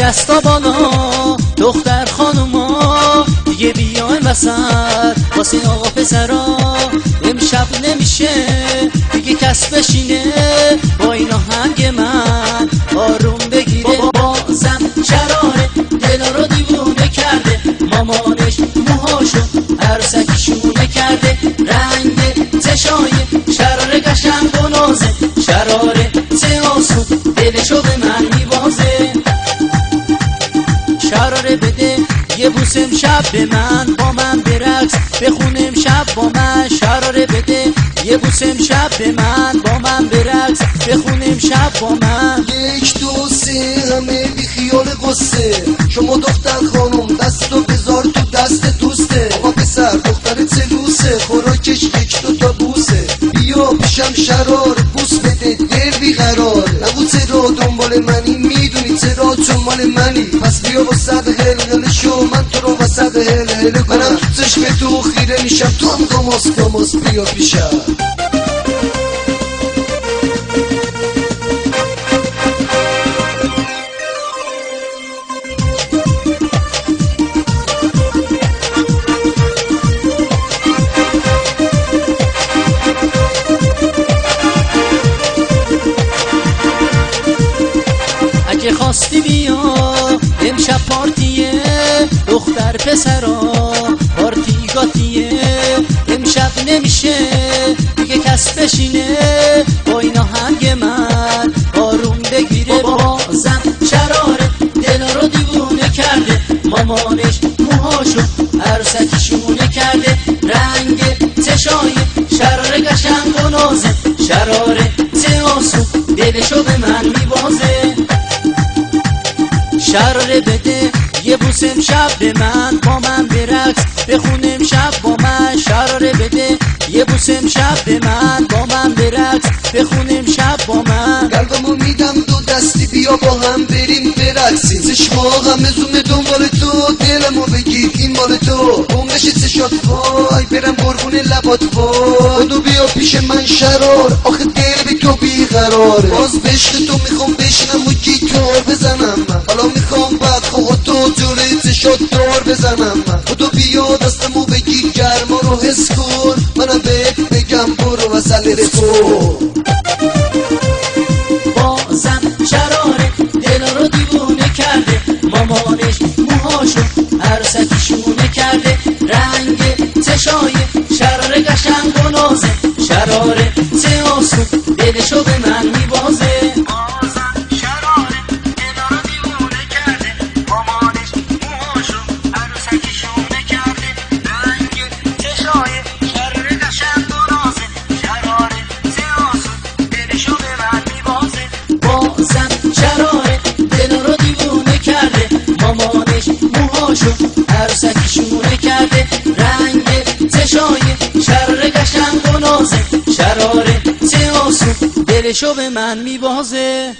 دستا بالا دختر خانوما، دیگه بیاین وسط واسه این آقا پسرا. امشب نمیشه دیگه کس بشینه با این آهنگ من آروم بگیره. بازم شراره دلا رو دیوونه کرده، مامانش موهاشو عروسکیشونه کرده. رنگ چشای شراره قشنگ و نازه، شراره چه آسون دلشو به من میبازه. شراره بده یه بوس امشب به من، با من برقص بخونم شب با من. شراره بده یه بوس امشب به من، با من برقص بخونم شب با من. 1 2 3 همه بی خیال قصه، شما دختر خانم دستو بذار تو دست دوسته. آقا پسر دختر چلوسه، خوراکش 1 2 تا بوسه. بیا پیشم شرار بوس بده دل بیقرار. نگو چرا دنبال منی، میدونی چرا چون مال منی. پس بیا با صد هل شو من تو رو وسط هل کنم. منم تو چشم تو خیره میشم، تو هم گاماس بیا پیشم. اگه خواستی بیا امشب پارتیه دختر پسرا، پارتی گاتیه. امشب نمیشه دیگه کس بشینه با این آهنگ من آروم بگیره. بازم شراره دلا رو دیوونه کرده، مامانش موهاشو عروسکیشونه کرده. رنگ چشای شراره قشنگ و نازه، شراره چه آسون دلشو به من میبازه. شراره بده یه بوس امشب به من، با من برقص بخونم شب با من. شراره بده یه بوس امشب به من، با من برقص بخونم شب با من. قلبمو میدم دو دستی بیا با هم بریم برقصیم. چشما همه زوم دنبال تو، دلمو بگیر این مال تو. بومش چشات وای برم قربون لبات وای. بدو بیا پیش من شرار، آخه دل به تو بیقراره. باز به عشق تو میخوام بشینم و گیتار بزنم من. حالا میخوام بعد خواه تو جوره چشات دار بزنم من. بدو بیا دستمو بگیر گرما رو حس کن، منم بهت بگم برو وصل رسو. بازم شراره دلا رو دیوونه کرده، مامانش موهاشو عروسکیشونه کرده. رنگ چشای شراره قشنگ و نازه، شراره چه آسون دلشو به من میبازه. بازم شراره دلا رو دیوونه کرده، مامانش موهاشو عروسکیشونه کرده. رنگ چشای شراره قشنگ و نازه، شراره چه آسون دلشو به من میبازه. بازم شراره دلا رو دیوونه کرده، مامانش موهاشو عروسکیشونه کرده. رنگ چشای شراره قشنگ و نازه، شراره چه آسون دلشو به من میبازه.